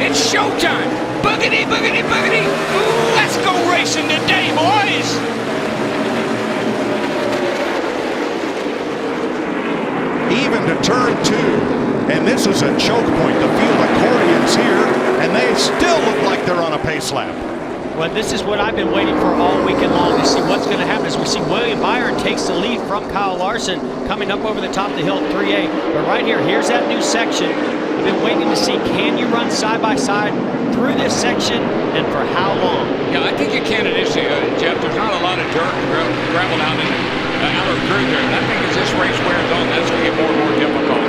It's showtime. Boogity, boogity, boogity. Ooh, let's go racing today, boys. Even to turn 2. And this is a choke point. The field accordions here, and they still look like they're on a pace lap. Well, this is what I've been waiting for all weekend long to see what's going to happen as we see William Byron takes the lead from Kyle Larson coming up over the top of the hill at 3A. But right here, here's that new section. I've been waiting to see, can you run side by side through this section and for how long? Yeah, I think you can initially, Jeff. There's not a lot of dirt and gravel out in the outer through there. And I think as this race wears on, that's going to get more and more difficult.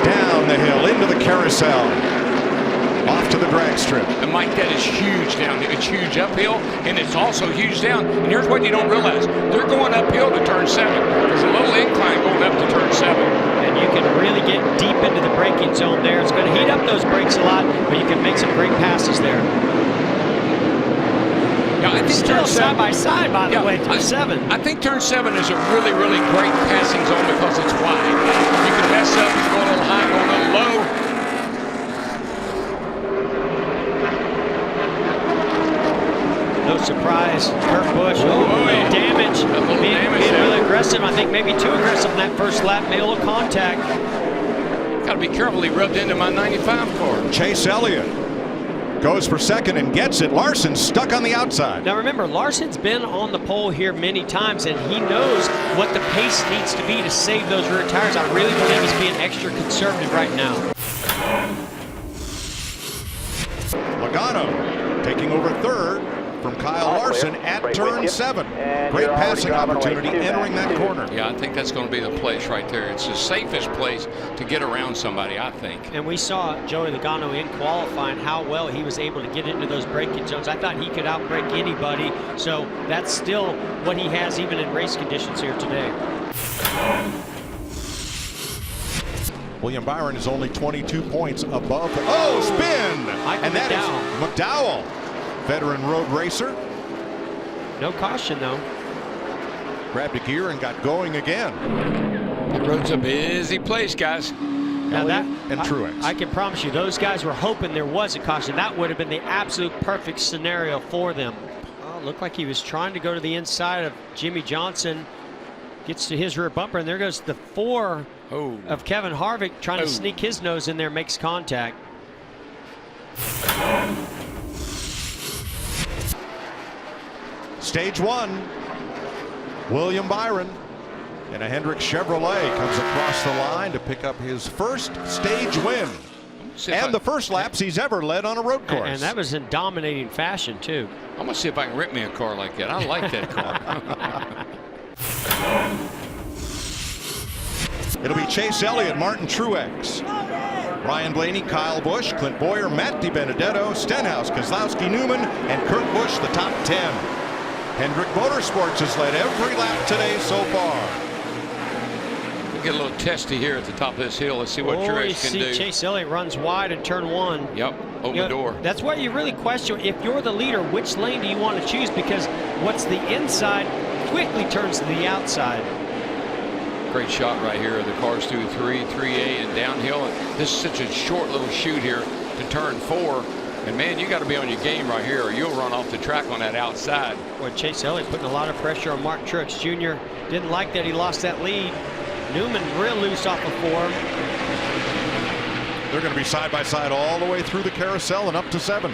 Down the hill into the carousel. Off to the drag strip. And Mike, that is huge down there. It's huge uphill, and it's also huge down. And here's what you don't realize. They're going uphill to turn 7. There's a little incline going up to turn 7. And you can really get deep into the braking zone there. It's going to heat up those brakes a lot, but you can make some great passes there. Yeah, I think Still turn 7, side by side, by the way, through 7. I think turn 7 is a really, really great passing zone because it's wide. You can mess up, you go a little high, go a little low. No surprise, Kurt Busch, damage, being really aggressive. I think maybe too aggressive in that first lap, made a little contact. Got to be careful, he rubbed into my 95 car. Chase Elliott goes for second and gets it. Larson stuck on the outside. Now remember, Larson's been on the pole here many times, and he knows what the pace needs to be to save those rear tires. I really believe he's being extra conservative right now. Logano taking over third from Kyle Larson at turn 7. Great passing opportunity entering that corner. Yeah, I think that's going to be the place right there. It's the safest place to get around somebody, I think. And we saw Joey Logano in qualifying how well he was able to get into those braking zones. I thought he could outbrake anybody, so that's still what he has even in race conditions here today. William Byron is only 22 points above. Oh, spin! And that is McDowell. Veteran road racer. No caution, though. Grabbed a gear and got going again. The road's a busy place, guys. Now that, and Truex. I can promise you, those guys were hoping there was a caution. That would have been the absolute perfect scenario for them. Oh, looked like he was trying to go to the inside of Jimmy Johnson. Gets to his rear bumper, and there goes the 4 of Kevin Harvick trying to sneak his nose in there, makes contact. Stage 1, William Byron in a Hendrick Chevrolet comes across the line to pick up his first stage win. And the first laps he's ever led on a road course. And that was in dominating fashion, too. I'm going to see if I can rip me a car like that. I like that car. It'll be Chase Elliott, Martin Truex, Ryan Blaney, Kyle Busch, Clint Boyer, Matt DiBenedetto, Stenhouse, Kozlowski, Newman, and Kurt Busch, the top 10. Hendrick Motorsports has led every lap today so far. We'll get a little testy here at the top of this hill. Let's see what Truex can do. Chase Elliott runs wide in turn 1. Yep, open the door. That's why you really question, if you're the leader, which lane do you want to choose? Because what's the inside quickly turns to the outside. Great shot right here. The car's through 3, 3A, and downhill. And this is such a short little chute here to turn 4. And man, you got to be on your game right here, or you'll run off the track on that outside. Boy, Chase Elliott putting a lot of pressure on Martin Truex Jr. Didn't like that he lost that lead. Newman real loose off of 4. They're going to be side by side all the way through the carousel and up to 7.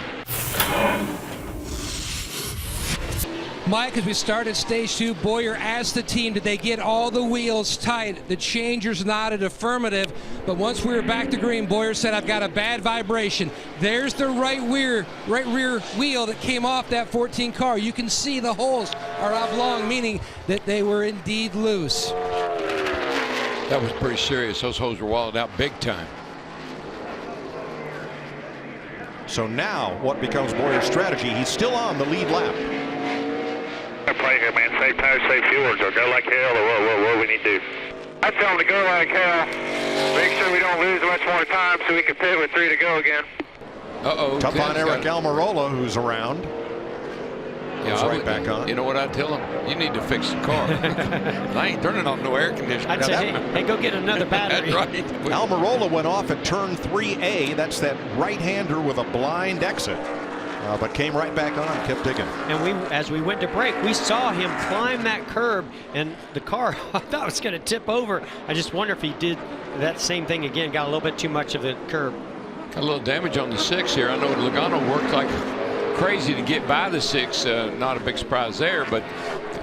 Mike, as we started stage 2, Boyer asked the team, did they get all the wheels tight? The changers nodded affirmative, but once we were back to green, Boyer said, I've got a bad vibration. There's the right rear wheel that came off that 14 car. You can see the holes are oblong, meaning that they were indeed loose. That was pretty serious. Those holes were walled out big time. So now what becomes Boyer's strategy? He's still on the lead lap. Play here, man. Safe tires, safe fuels, or go like hell, or what we need to do. I tell them to go like hell. Make sure we don't lose much more time so we can pit with 3 to go again. Tough on Eric Almirola, who's around. Goes right back on. You know what I tell him? You need to fix the car. I ain't turning on no air conditioner. I'd say, hey, go get another battery. That's right. Almirola went off at turn 3A. That's that right-hander with a blind exit. But came right back on, kept digging. And as we went to break, we saw him climb that curb, and the car, I thought it was going to tip over. I just wonder if he did that same thing again, got a little bit too much of the curb. Got a little damage on the 6 here. I know Logano worked like crazy to get by the 6. Not a big surprise there, but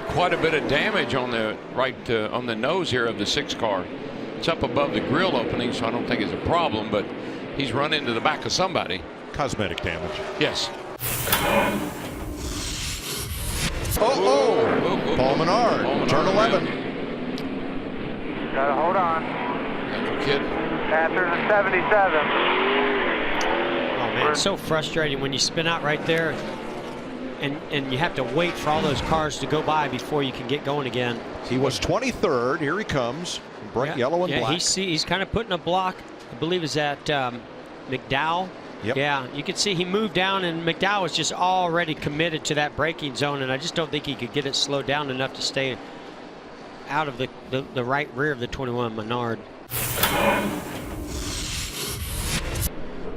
quite a bit of damage on the on the nose here of the 6 car. It's up above the grill opening, so I don't think it's a problem, but he's run into the back of somebody. Cosmetic damage. Yes. Paul Menard, turn 11. Gotta hold on. No kidding. After the 77. Oh man, it's so frustrating when you spin out right there and you have to wait for all those cars to go by before you can get going again. He was 23rd. Here he comes. Bright yellow and black. He's kind of putting a block. I believe is at McDowell. Yep. Yeah, you could see he moved down, and McDowell was just already committed to that braking zone, and I just don't think he could get it slowed down enough to stay out of the right rear of the 21 Menard.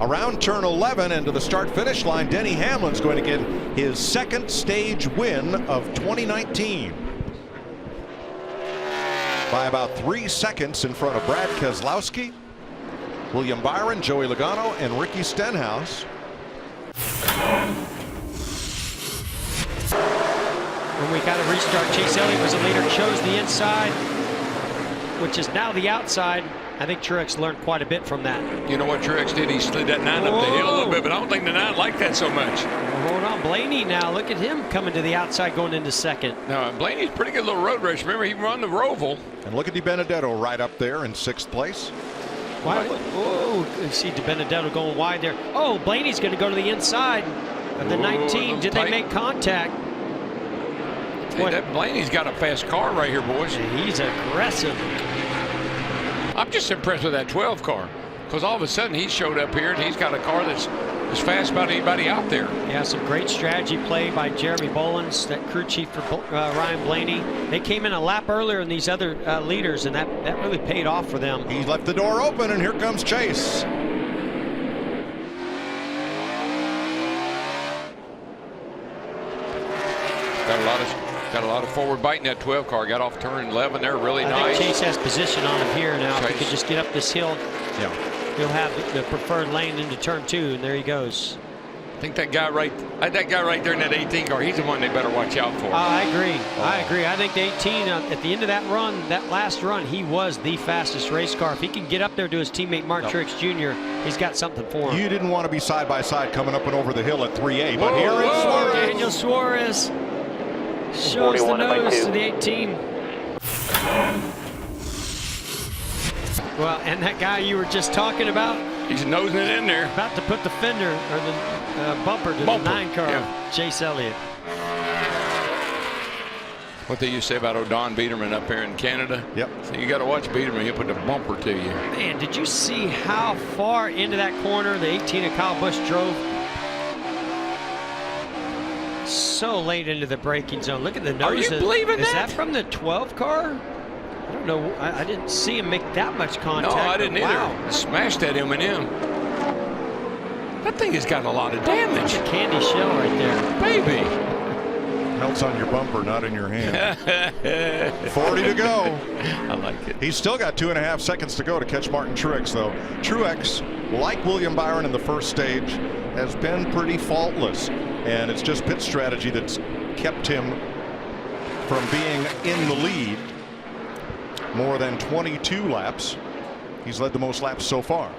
Around turn 11 and to the start-finish line, Denny Hamlin's going to get his second stage win of 2019. By about 3 seconds in front of Brad Keselowski, William Byron, Joey Logano, and Ricky Stenhouse. When we got a restart, Chase Elliott was the leader, chose the inside, which is now the outside. I think Truex learned quite a bit from that. You know what Truex did? He slid that 9 up the hill a little bit, but I don't think the 9 liked that so much. Well, hold on, Blaney now. Look at him coming to the outside going into second. Now, Blaney's pretty good little road race. Remember, he won the Roval. And look at Di Benedetto right up there in 6th place. Oh, you see Di Benedetto going wide there. Oh, Blaney's going to go to the inside of the 19. Did they make contact? Hey, that Blaney's got a fast car right here, boys. He's aggressive. I'm just impressed with that 12 car, because all of a sudden he showed up here and he's got a car that's as fast about anybody out there. Yeah, some great strategy play by Jeremy Bolins, that crew chief for Ryan Blaney. They came in a lap earlier than these other leaders, and that really paid off for them. He left the door open, and here comes Chase. Got a lot of forward bite in that 12 car. Got off turn 11 there, really nice. I think Chase has position on him here now. If he could just get up this hill, yeah, he'll have the preferred lane into turn 2, and there he goes. I think that guy right there in that 18 car, he's the one they better watch out for. I agree. I agree. I think the 18 at the end of that run, that last run, he was the fastest race car. If he can get up there to his teammate Mart Truex Jr., he's got something for him. You didn't want to be side by side coming up and over the hill at 3A, but here is Suarez. Daniel Suarez shows the nose to the 18. Well, and that guy you were just talking about, he's nosing it in there. about to put the fender or the bumper to the 9 car, yeah. Chase Elliott. What they used to say about O'Don Biederman up here in Canada. Yep. So you got to watch Biederman. He'll put the bumper to you. Man, did you see how far into that corner the 18 of Kyle Busch drove? So late into the braking zone. Look at the nose. Are you believing that? Is that from the 12 car? I don't know. I didn't see him make that much contact. No, I didn't either. He smashed that M&M. That thing has got a lot of damage. That's a candy shell right there. Baby. Melts on your bumper, not in your hand. 40 to go. I like it. He's still got 2.5 seconds to go to catch Martin Truex, though. Truex, like William Byron in the first stage, has been pretty faultless. And it's just pit strategy that's kept him from being in the lead more than 22 laps. He's led the most laps so far.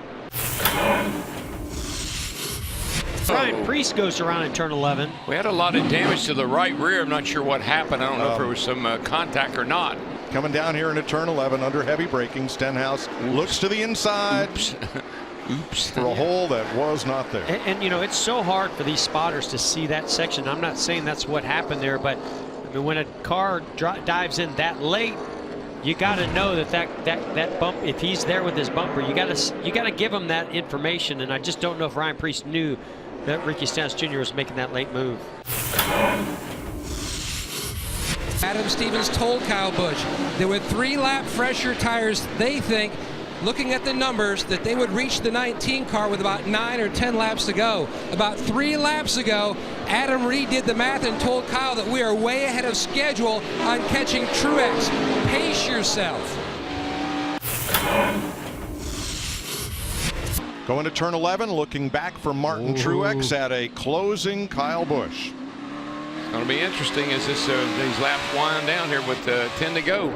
Ryan Preece goes around in turn 11. We had a lot of damage to the right rear. I'm not sure what happened. I don't know if there was some contact or not. Coming down here into turn 11 under heavy braking. Stenhouse looks to the inside. Oops. For a hole that was not there. And you know, it's so hard for these spotters to see that section. I'm not saying that's what happened there, but I mean, when a car dives in that late, you got to know that bump. If he's there with his bumper, you got to give him that information. And I just don't know if Ryan Preece knew that Ricky Stenhouse Jr. was making that late move. Adam Stevens told Kyle Busch that with 3-lap fresher tires, they think, looking at the numbers, that they would reach the 19 car with about 9 or 10 laps to go. About 3 laps ago, Adam Reed did the math and told Kyle that we are way ahead of schedule on catching Truex. Pace yourself. Going to turn 11, looking back for Martin Truex at a closing Kyle Busch. It's going to be interesting as these laps wind down here with 10 to go.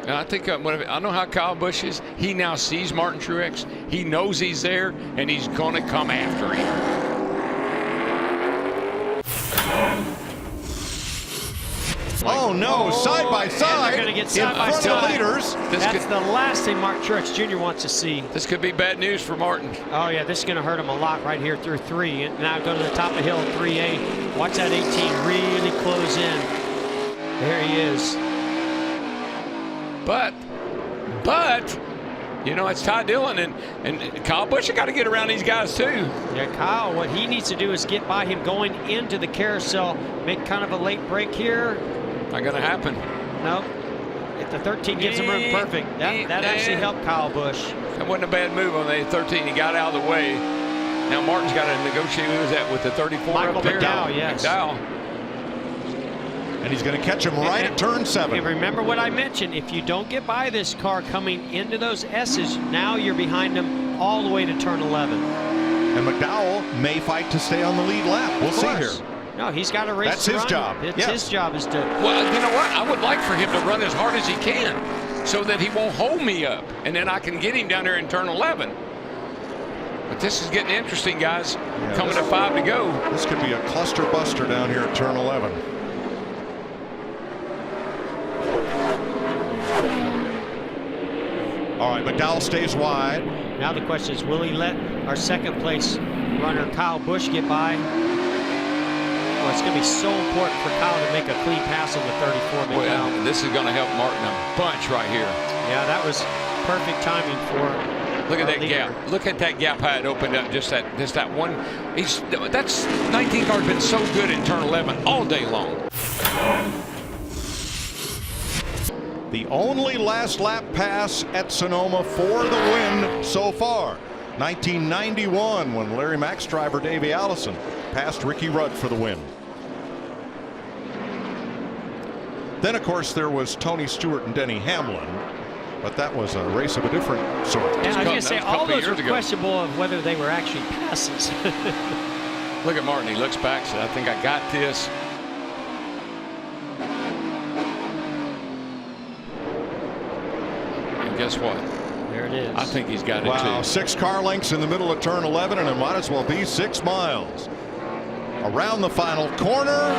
And I think I know how Kyle Busch is. He now sees Martin Truex. He knows he's there, and he's going to come after him. Oh no, side by side. They're going to get side by in front of the leaders. That's the last thing Martin Truex Jr. wants to see. This could be bad news for Martin. Oh yeah, this is going to hurt him a lot right here through 3. And now go to the top of the hill, 3A. Watch that 18 really close in. There he is. But, you know, it's Ty Dillon and Kyle Busch. Got to get around these guys too. Yeah, Kyle, what he needs to do is get by him going into the carousel, make kind of a late break here. Not going to happen. Nope. If the 13 gives him room, perfect. That actually helped Kyle Busch. That wasn't a bad move on the 13. He got out of the way. Now Martin's got to negotiate. Who is that with the 34 Michael up there? McDowell, yes. McDowell. And he's going to catch him right at turn 7. And remember what I mentioned. If you don't get by this car coming into those S's, now you're behind him all the way to turn 11. And McDowell may fight to stay on the lead lap. We'll see here. No, he's got to race. That's his job. It's his job is to. Well, you know what? I would like for him to run as hard as he can so that he won't hold me up. And then I can get him down there in turn 11. But this is getting interesting, guys. Coming to 5 to go. This could be a cluster buster down here at turn 11. All right, McDowell stays wide. Now the question is, will he let our second place runner Kyle Busch get by? Oh, it's going to be so important for Kyle to make a clean pass on the 34 McDowell. Well, this is going to help Martin a bunch right here. Yeah, that was perfect timing for. Look at that gap. Look at that gap how it opened up. Just that one. That's 19 car's been so good in turn 11 all day long. The only last lap pass at Sonoma for the win so far. 1991, when Larry Mack's driver Davey Allison passed Ricky Rudd for the win. Then, of course, there was Tony Stewart and Denny Hamlin, but that was a race of a different sort. And I was going to say, all those were questionable of whether they were actually passes. Look at Martin. He looks back, said, I think I got this. And guess what? There it is. I think he's got it too. Wow, 6 car lengths in the middle of turn 11, and it might as well be 6 miles. Around the final corner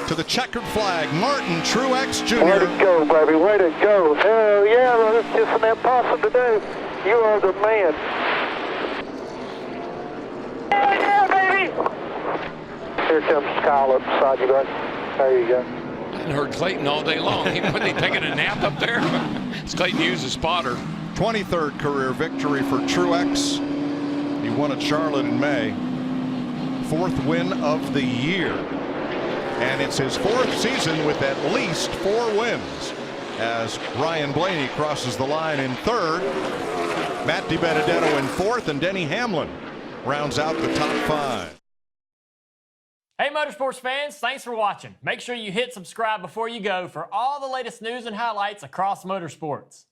to the checkered flag, Martin Truex Jr. Way to go, baby. Way to go. Hell yeah, that's just an impossible to do. You are the man. Hell yeah, baby. Here comes Kyle up beside you, bud. There you go. I hadn't heard Clayton all day long. He taking a nap up there. It's Clayton Hughes, a spotter. 23rd career victory for Truex. He won at Charlotte in May. 4th win of the year. And it's his 4th season with at least 4 wins. As Ryan Blaney crosses the line in 3rd. Matt DiBenedetto in 4th, and Denny Hamlin rounds out the top 5. Hey Motorsports fans, thanks for watching. Make sure you hit subscribe before you go for all the latest news and highlights across motorsports.